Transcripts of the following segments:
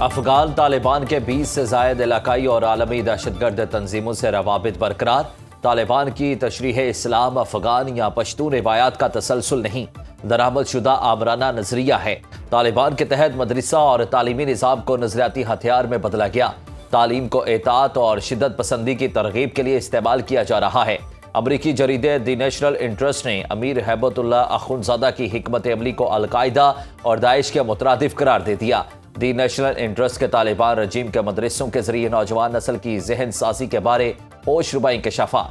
अफगान तालिबान के 20 से जायद इलाकाई और आलमी दहशतगर्द तंजीमों से रवाबित बरकरार। तालिबान की तशरीह इस्लाम अफगान या पश्तून रिवायात का तसलसल नहीं, दरामद शुदा आमराना नजरिया है। तालिबान के तहत मदरसा और तालीमी निज़ाम को नजरियाती हथियार में बदला गया। तालीम को एतात और शिद्दत पसंदी की तरगीब के लिए इस्तेमाल किया जा रहा है। अमरीकी जरीदे द नेशनल इंटरेस्ट ने अमीर हैबतुल्ला अखुनज़ादा की हिकमत अमली को अलकायदा और दाइश के मुतरादिफ करार दे दिया। दी नेशनल इंटरेस्ट के तालिबान रजीम के मदरसों के जरिए नौजवान नस्ल की जहन साजी के बारे होश रुबा इंकशाफात।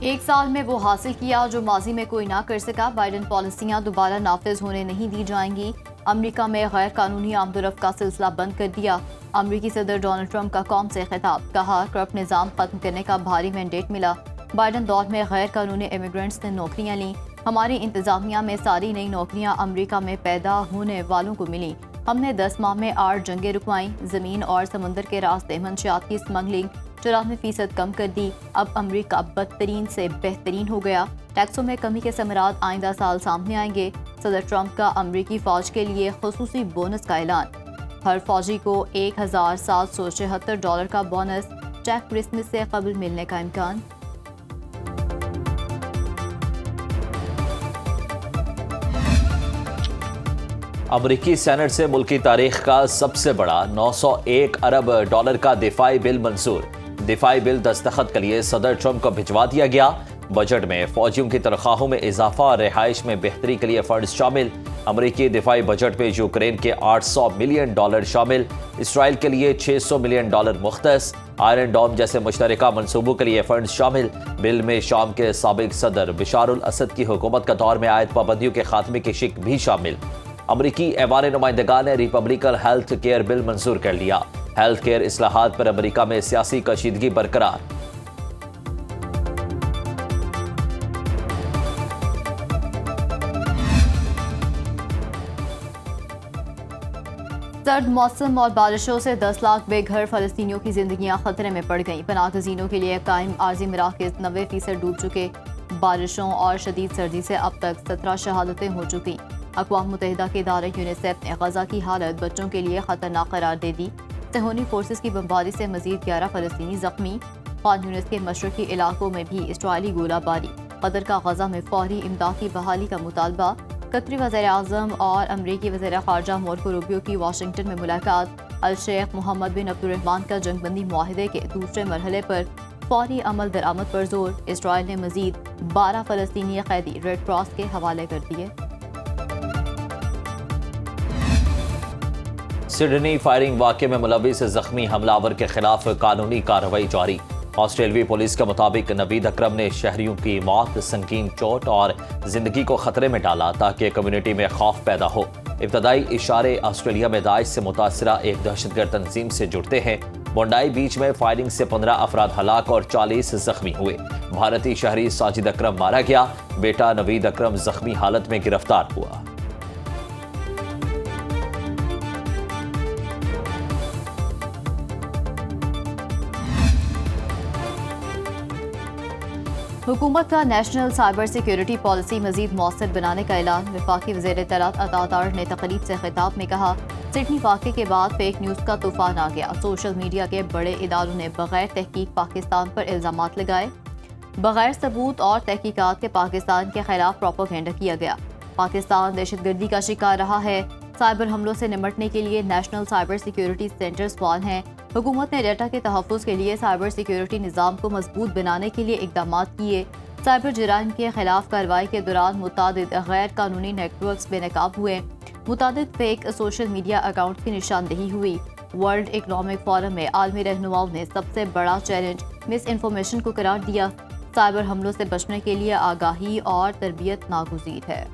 एक साल में वो हासिल किया जो माजी में कोई ना कर सका। बाइडन पॉलिसियां दोबारा नाफिज होने नहीं दी जाएंगी। अमेरिका में गैर कानूनी आमदोरफ्त का सिलसिला बंद कर दिया। अमेरिकी सदर डोनाल्ड ट्रंप का कौम से खिताब, कहा करप्ट निज़ाम खत्म करने का भारी मैंडेट मिला। बाइडन दौर में गैर कानूनी इमिग्रेंट्स ने नौकरियां लीं। हमारी इंतजामिया में सारी नई नौकरियां अमेरिका में पैदा होने वालों को मिली। हमने 10 माह में 8 जंगें रुकवाईं। ज़मीन और समंदर के रास्ते मंशियात की स्मगलिंग 94% कम कर दी। अब अमेरिका बदतरीन से बेहतरीन हो गया। टैक्सों में कमी के समरात आइंदा साल सामने आएंगे। सदर ट्रंप का अमेरिकी फ़ौज के लिए खुसूसी बोनस का ऐलान। हर फौजी को $1,776 का बोनस चेक क्रिसमस से कबल मिलने का इम्कान। अमरीकी सेनेट से मुल्की तारीख का सबसे बड़ा $901 अरब का दिफाई बिल मंजूर। दिफाई बिल दस्तखत के लिए सदर ट्रंप को भिजवा दिया गया। बजट में फौजियों की तनख्वाहों में इजाफा और रिहाइश में बेहतरी के लिए फंड शामिल। अमरीकी दिफाई बजट में यूक्रेन के $800 मिलियन शामिल। इसराइल के लिए $600 मिलियन मुख्तस। आयरन डोम जैसे मुश्तरका मनसूबों के लिए फंड शामिल। बिल में शाम के साबिक सदर बशारुल असद की हुकूमत का दौर में आयद पाबंदियों के खात्मे की शिक भी शामिल। अमरीकी ऐवान नुमाइंदगान ने रिपब्लिकन हेल्थ केयर बिल मंजूर कर लिया। हेल्थ केयर इस्लाहात पर अमरीका में सियासी कशीदगी बरकरार। सर्द मौसम और बारिशों से 10 लाख बेघर फलस्तीनियों की जिंदगियां खतरे में पड़ गईं। पनाहगज़ीनों के लिए कायम आर्जी मराकज़ 90% डूब चुके। बारिशों और शदीद सर्दी से अब तक 17 शहादतें हो चुकी। अक़वाम मुत्तहिदा के इदारे यूनिसेफ ने गजा की हालत बच्चों के लिए खतरनाक करार दे दी। सहूनी फोर्सेस की बमबारी से मजीद 11 फलस्तीनी जख्मी। खान यूनिस के मशरकी इलाकों में भी इसराइली गोलाबारी। कतर का गजा में फौरी इमदाद की बहाली का मुतालबा। कतरी वज़ीर आज़म और अमरीकी वज़ीर ख़ारजा मार्को रूबियो की वाशिंगटन में मुलाकात। अल शेख मोहम्मद बिन अब्दुर्रहमान का जंगबंदी मुआहदे के दूसरे मरहले पर फौरी अमल दरामद पर जोर। इसराइल ने मजीद 12 फलस्तीनी कैदी रेड क्रॉस के हवाले कर दिए। सिडनी फायरिंग वाक़े में मुलविस जख्मी हमलावर के खिलाफ कानूनी कार्रवाई जारी। ऑस्ट्रेलियाई पुलिस के मुताबिक नवीद अकरम ने शहरियों की मौत, संगीन चोट और जिंदगी को खतरे में डाला ताकि कम्युनिटी में खौफ पैदा हो। इब्तदाई इशारे ऑस्ट्रेलिया में दाइश से मुतासरा एक दहशतगर्द तंजीम से जुड़ते हैं। बोंडाई बीच में फायरिंग से 15 अफराद हलाक और 40 जख्मी हुए। भारतीय शहरी साजिद अकरम मारा गया। बेटा नवीद अकरम जख्मी हालत में गिरफ्तार हुआ। हुकूमत का नेशनल साइबर सिक्योरिटी पॉलिसी मजीद मौसर बनाने का ऐलान। वफाकी वज़ीर इत्तलात अतातार ने तकरीब से खिताब में कहा, सिडनी वाक़े के बाद फेक न्यूज़ का तूफान आ गया। सोशल मीडिया के बड़े इदारों ने बगैर तहकीक पाकिस्तान पर इल्ज़ामात लगाए। बगैर सबूत और तहकीकात के पाकिस्तान के खिलाफ प्रोपेगेंडा किया गया। पाकिस्तान दहशतगर्दी का शिकार रहा है। साइबर हमलों से निपटने के लिए नेशनल साइबर सिक्योरिटी सेंटर्स फाल हैं। हुकूमत ने डाटा के तहफ़्फ़ुज़ के लिए साइबर सिक्योरिटी निज़ाम को मजबूत बनाने के लिए इक़दाम किए। साइबर जराइम के खिलाफ कार्रवाई के दौरान मुतादिद गैर कानूनी नेटवर्क्स बेनकाब हुए। मुतादिद फेक सोशल मीडिया अकाउंट की निशानदेही हुई। वर्ल्ड इकनॉमिक फोरम में आलमी रहनुमाओं ने सबसे बड़ा चैलेंज मिस इन्फॉर्मेशन को करार दिया। साइबर हमलों से बचने के लिए आगाही और तरबियत नागुज़ीर है।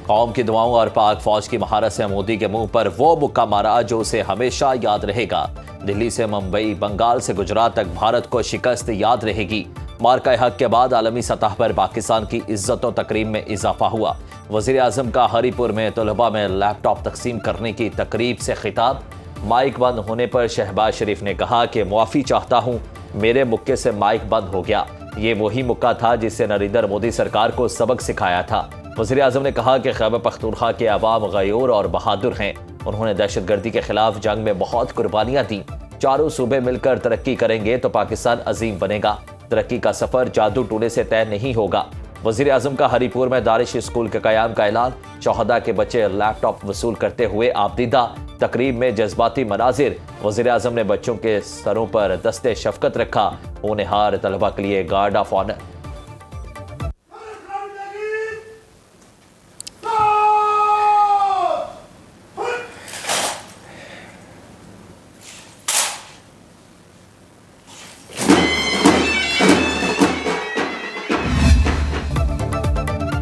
कौम की दुआओं और पाक फौज की महारत से मोदी के मुंह पर वो मुक्का मारा जो उसे हमेशा याद रहेगा। दिल्ली से मुंबई, बंगाल से गुजरात तक भारत को शिकस्त याद रहेगी। मार्का हक के बाद आलमी सतह पर पाकिस्तान की इज्जत और तकरीम में इजाफा हुआ। वज़ीर आज़म का हरीपुर में तलबा में लैपटॉप तकसीम करने की तकरीब से खिताब। माइक बंद होने पर शहबाज शरीफ ने कहा कि मुआफ़ी चाहता हूँ, मेरे मुक्के से माइक बंद हो गया। ये वही मौका था जिससे नरेंद्र मोदी सरकार को सबक सिखाया था। वज़ीर आज़म ने कहा कि खैबर पख्तूनख्वा के अवाम गयूर और बहादुर हैं। उन्होंने दहशतगर्दी के खिलाफ जंग में बहुत कुर्बानियां दी। चारों सूबे मिलकर तरक्की करेंगे तो पाकिस्तान अजीम बनेगा। तरक्की का सफर जादू टूने से तय नहीं होगा। वज़ीर आज़म का हरीपुर में दारिश स्कूल के क़याम का ऐलान। शहदा के बच्चे लैपटॉप वसूल करते हुए आबदीदा। तकरीब में जज्बाती मनाजिर। वज़ीर आज़म ने बच्चों के सरों पर दस्ते शफकत रखा। होनहार तलबा के लिए गार्ड ऑफ ऑनर।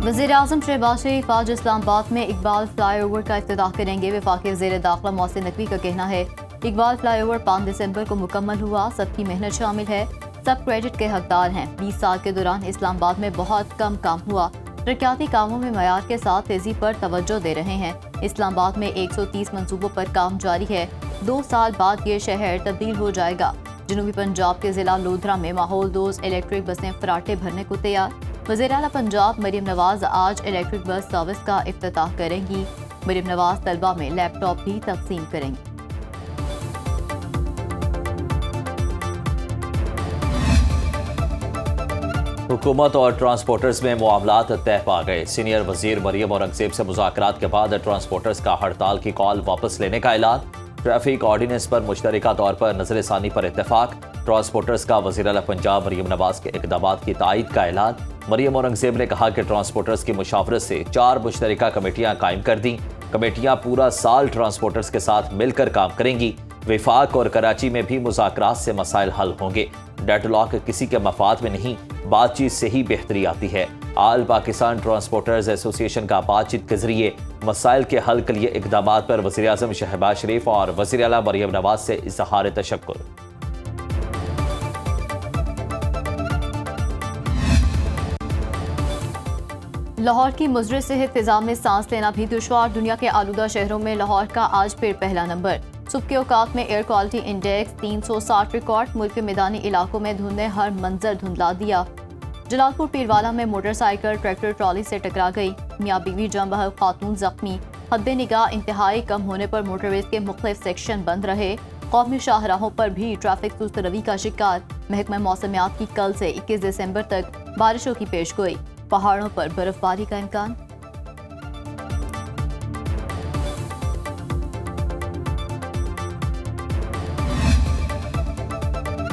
वज़ीर आज़म शहबाज शरीफ आज इस्लामाबाद में इकबाल फ्लाईओवर का इफ्तिताह करेंगे। वफाकी वज़ीर दाखिला मोहसिन नकवी का कहना है इकबाल फ्लाईओवर 5 दिसंबर को मुकम्मल हुआ। सबकी मेहनत शामिल है, सब क्रेडिट के हकदार हैं। 20 साल के दौरान इस्लामाबाद में बहुत कम काम हुआ। तरक्याती कामों में मयार के साथ तेजी पर तवज्जो दे रहे हैं। इस्लामाबाद में 130 मंसूबों पर काम जारी है। 2 साल बाद ये शहर तब्दील हो जाएगा। जनूबी पंजाब के जिला लोधरा में माहौल दोस्त इलेक्ट्रिक बसें फराटे भरने को तैयार। वज़ीर आला पंजाब मरियम नवाज आज इलेक्ट्रिक बस सर्विस का इफ्तिताह करेंगी। मरियम नवाज तलबा में लैपटॉप भी तकसीम करेंगी। हुकूमत और ट्रांसपोर्टर्स में मामलात तय पा गए। सीनियर वजीर मरियम औरंगजेब से मुज़ाकरात के बाद ट्रांसपोर्टर्स का हड़ताल की कॉल वापस लेने का ऐलान। ट्रैफिक ऑर्डिनेंस पर मुश्तरका तौर पर नजरसानी पर इत्तेफाक। ट्रांसपोर्टर्स का वज़ीर आला पंजाब मरियम नवाज के इक़दामात की तायीद का ऐलान। मरियम औरंगजेब ने कहा कि ट्रांसपोर्टर्स की मुशावरत से 4 मुश्तरका कमेटियां कायम कर दी। कमेटियां पूरा साल ट्रांसपोर्टर्स के साथ मिलकर काम करेंगी। विफाक और कराची में भी मुज़ाकरात से मसाइल हल होंगे। डेडलॉक किसी के मफाद में नहीं, बातचीत से ही बेहतरी आती है। आल पाकिस्तान ट्रांसपोर्टर्स एसोसिएशन का बातचीत के जरिए मसाइल के हल के लिए इक़दामात पर वज़ीर आज़म शहबाज शरीफ और वज़ीर आला मरियम नवाज से इज़हार तशक्कुर। लाहौर की मुज़र्रित सेहत फ़िज़ा में सांस लेना भी दुश्वार। दुनिया के आलूदा शहरों में लाहौर का आज फिर पहला नंबर। सुबह के औकात में एयर क्वालिटी इंडेक्स 360 रिकॉर्ड। मुल्क के मैदानी इलाकों में धुंध ने हर मंजर धुंधला दिया। जलालपुर पीरवाला में मोटरसाइकिल ट्रैक्टर ट्रॉली से टकरा गई। मियाँ बीवी जंबह खातून जख्मी। हद्दे निगाह इंतहाई कम होने पर मोटरवेज के मुख्तलिफ सेक्शन बंद रहे। कौमी शाहराहों पर भी ट्रैफिक सुस्त रवी का शिकार। महकमा मौसमियात की कल से 21 दिसंबर तक बारिशों की पेशगोई। पहाड़ों पर बर्फबारी का इम्कान।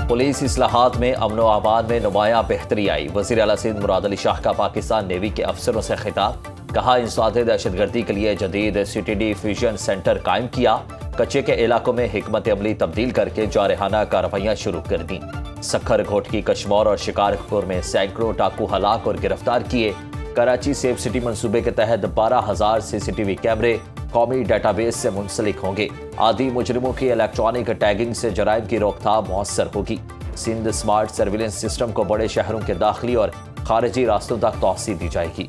पुलिस इस्लाहात में अमन व अमान में नुमाया बेहतरी आई। वज़ीर आला सिंध मुराद अली शाह का पाकिस्तान नेवी के अफसरों से खिताब। कहा इंसदाद दहशतगर्दी के लिए जदीद CTD फ्यूजन सेंटर कायम किया। कच्चे के इलाकों में हिकमत अमली तब्दील करके जारहाना कार्रवाइयाँ शुरू कर दी। सखर घोटकी कश्मौर और शिकारपुर में सैकड़ों टाकू हलाक और गिरफ्तार किए। कराची सेफ सिटी मंसूबे के तहत 12,000 CCTV कैमरे कौमी डेटाबेस से मुंसलिक होंगे। आदि मुजरिमों की इलेक्ट्रॉनिक टैगिंग से जराइम की रोकथाम मौसर होगी। सिंध स्मार्ट सर्विलेंस सिस्टम को बड़े शहरों के दाखिली और खारिजी रास्तों तक तौसीह दी जाएगी।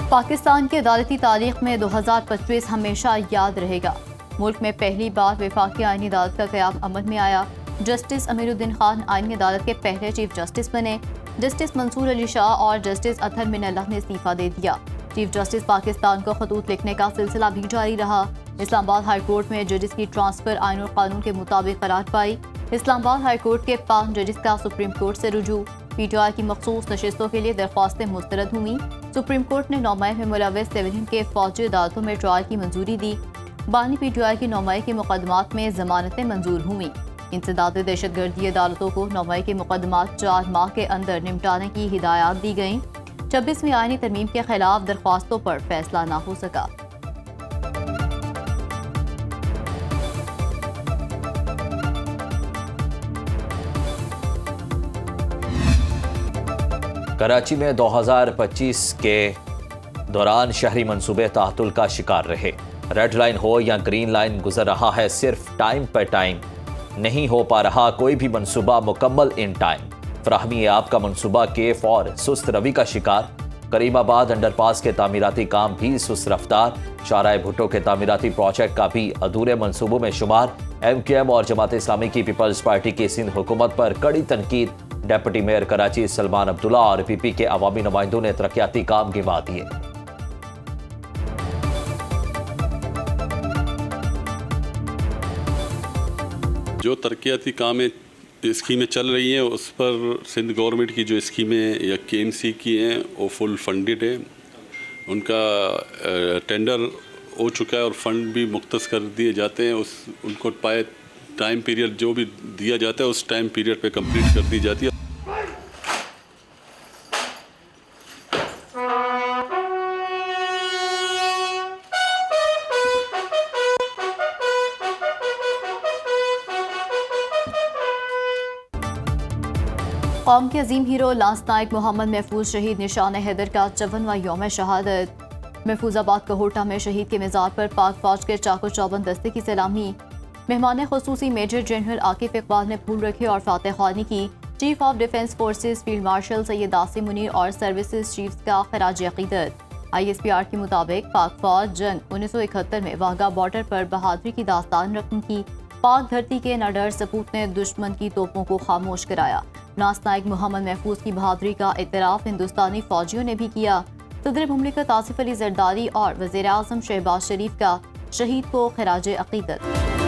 पाकिस्तान की अदालती तारीख में 2025 हमेशा याद रहेगा। मुल्क में पहली बार वफाकी आईनी अदालत का क़याम अमल में आया। जस्टिस अमीरुद्दीन खान आईनी अदालत के पहले चीफ जस्टिस बने। जस्टिस मंसूर अली शाह और जस्टिस अतहर मिनल्लाह ने इस्तीफा दे दिया। चीफ जस्टिस पाकिस्तान को खतूत लिखने का सिलसिला भी जारी रहा। इस्लामाबाद हाई कोर्ट में जजेस की ट्रांसफर आईन और कानून के मुताबिक करार पाई। इस्लामाबाद हाई कोर्ट के 5 जजेस का सुप्रीम कोर्ट से रुजू। PTI की मखसूस नशिस्तों के लिए दरख्वास्तें मुस्तरद हुई। सुप्रीम कोर्ट ने 9 मई में मुलव्वस सिविलियन के फौजी अदालतों में ट्रायल की मंजूरी दी। बानी PTI की 9 मई के मुकदमात में जमानतें मंजूर हुई। इंसदाद दहशतगर्दी अदालतों को 9 मई के मुकदमात 4 माह के अंदर निपटाने की हिदायत दी गई। 26वीं आईनी तरमीम के खिलाफ दरख्वास्तों पर फैसला न हो सका। कराची में 2025 के दौरान शहरी मंसूबे तातुल का शिकार रहे। रेड लाइन हो या ग्रीन लाइन गुजर रहा है सिर्फ टाइम पर टाइम। नहीं हो पा रहा कोई भी मंसूबा मुकम्मल इन टाइम। फराहमी आपका मंसूबा केफ और सुस्त रवि का शिकार। करीमाबाद अंडरपास के तामीराती काम भी सुस्त रफ्तार। शाहराह भुट्टो के तामीराती प्रोजेक्ट का भी अधूरे मंसूबों में शुमार। MKM और जमात इस्लामी की पीपल्स पार्टी की सिंध हुकूमत पर कड़ी तनकीद। डेप्यूटी मेयर कराची सलमान अब्दुल्ला और PP के अवामी नुमाइंदों ने तरक्याती काम गिनवा दिए। जो तरक्याती काम स्कीमें चल रही हैं उस पर सिंध गवर्नमेंट की जो स्कीमें या KMC की हैं वो फुल फंडेड है। उनका टेंडर हो चुका है और फंड भी मुख्तस कर दिए जाते हैं। उनको पाए टाइम पीरियड जो भी दिया जाता है उस टाइम पीरियड पे कंप्लीट कर दी जाती है। कौम के अजीम हीरो लांस नायक मोहम्मद महफूज शहीद निशान हैदर का 54वां यौम शहादत। महफूजाबाद कहोटा में शहीद के मज़ार पर पाक फौज के चाको चौबंद दस्ते की सलामी। मेहमान खुसूसी मेजर जनरल आकिफ इकबाल ने फूल रखे और फातह ख्वानी की। Chief of defence forces field marshal Syed Asim Munir और सर्विसेज चीफ्स का खराज अकीदत। ISPR के मुताबिक पाक फौज जंग 1971 में वाघा बॉर्डर पर बहादुरी की दास्तान रखने की पाक धरती के नडर सपूत ने दुश्मन की तोपों को खामोश कराया। लांस नायक मोहम्मद महफूज की बहादुरी का इतराफ हिंदुस्तानी फौजियों ने भी किया। सदर मुमलिकत आसिफ अली जरदारी और वज़ीर आज़म शहबाज शरीफ का शहीद को खराज अकीदत।